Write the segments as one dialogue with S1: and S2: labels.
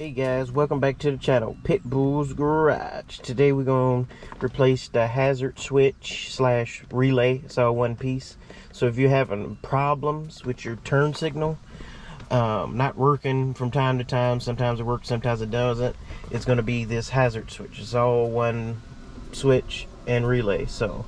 S1: Hey guys, welcome back to the channel, Pitbull's Garage. Today we're going to replace the hazard switch slash relay. It's all one piece. So if you're having problems with your turn signal, not working from time to time, sometimes it works, sometimes it doesn't, it's going to be this hazard switch. It's all one switch and relay. So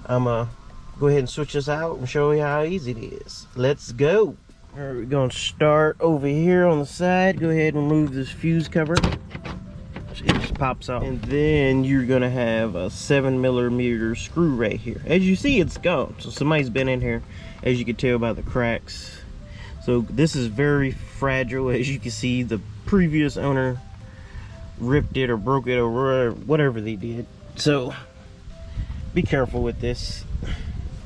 S1: I'm going to go ahead and switch this out and show you how easy it is. Let's go. Alright, we're going to start over here on the side. Go ahead and remove this fuse cover. It just pops off. And then you're going to have a 7mm screw right here. As you see, it's gone. So somebody's been in here, as you can tell by the cracks. So this is very fragile. As you can see, the previous owner ripped it or broke it or whatever they did. So be careful with this.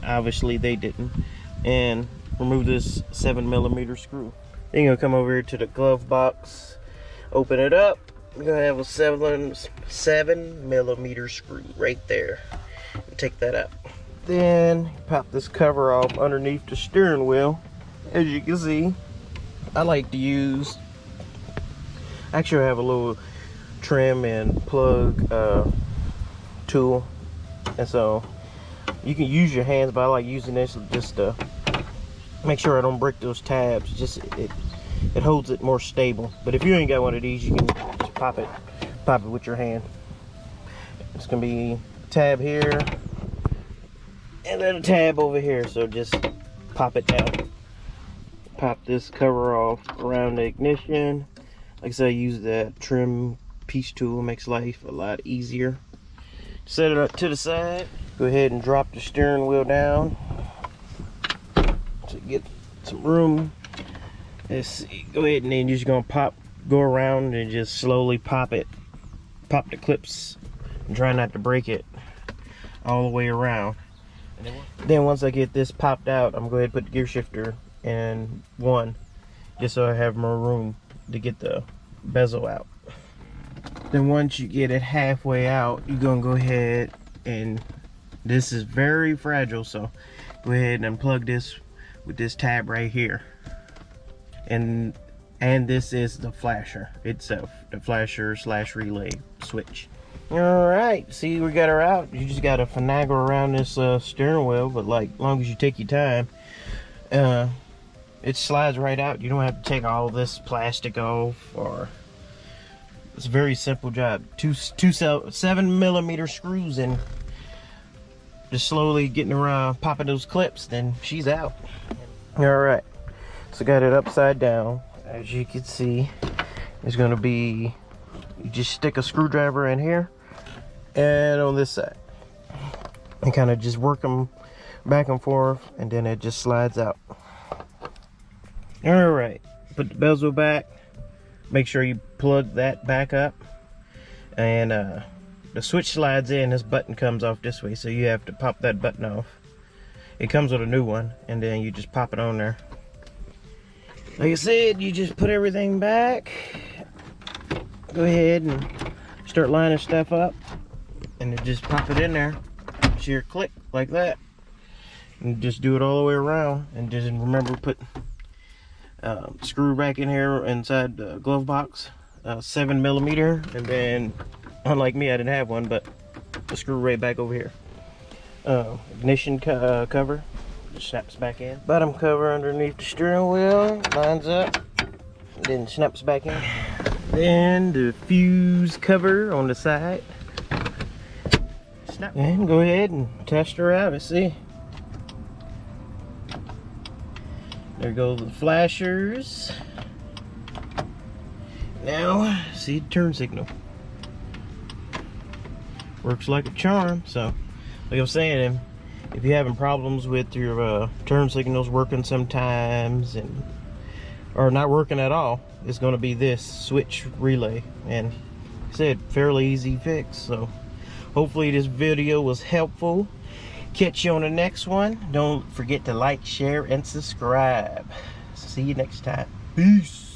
S1: Obviously they didn't. And remove this 7mm screw. Then you're gonna come over here to the glove box, open it up. You're gonna have a 7mm screw right there. And take that out. Then pop this cover off underneath the steering wheel. As you can see, I like to use, actually I have a little trim and plug tool, and so you can use your hands, but I like using this just to make sure I don't break those tabs. Just it holds it more stable. But if you ain't got one of these, you can just pop it with your hand. It's gonna be a tab here and then a tab over here, so just pop it down. Pop this cover off around the ignition. Like I said, I use that trim piece tool, makes life a lot easier. Set it up to the side. Go ahead and drop the steering wheel down to get some room. Let's see. Go ahead and then you're just gonna go around and just slowly pop the clips and try not to break it all the way around. Then once I get this popped out, I'm going to go ahead and put the gear shifter in one, just so I have more room to get the bezel out. Then once you get it halfway out, you're gonna go ahead, and this is very fragile, so go ahead and unplug this with this tab right here, and this is the flasher itself, the flasher slash relay switch. All right, see, we got her out. You just got to finagle around this steering wheel, but like, as long as you take your time, it slides right out. You don't have to take all this plastic off, or it's a very simple job. Two 7mm screws, and just slowly getting around, popping those clips, then she's out. All right, so got it upside down. As you can see, it's gonna be, you just stick a screwdriver in here and on this side, and kind of just work them back and forth, and then it just slides out. All right, put the bezel back. Make sure you plug that back up, and the switch slides in. This button comes off this way, so you have to pop that button off. It comes with a new one, and then you just pop it on there. Like I said, you just put everything back. Go ahead and start lining stuff up, and then just pop it in there. See your click like that, and just do it all the way around. And just remember, put screw back in here inside the glove box, 7mm, and then, unlike me, I didn't have one, but the screw right back over here. Ignition cover just snaps back in. Bottom cover underneath the steering wheel lines up, then snaps back in. Then the fuse cover on the side. Snap. And go ahead and test her out and see. There go the flashers. Now see the turn signal. Works like a charm. So like I was saying, if you're having problems with your turn signals working sometimes, or not working at all, it's going to be this switch relay. And like I said, fairly easy fix. So hopefully this video was helpful. Catch you on the next one. Don't forget to like, share, and subscribe. See you next time. Peace.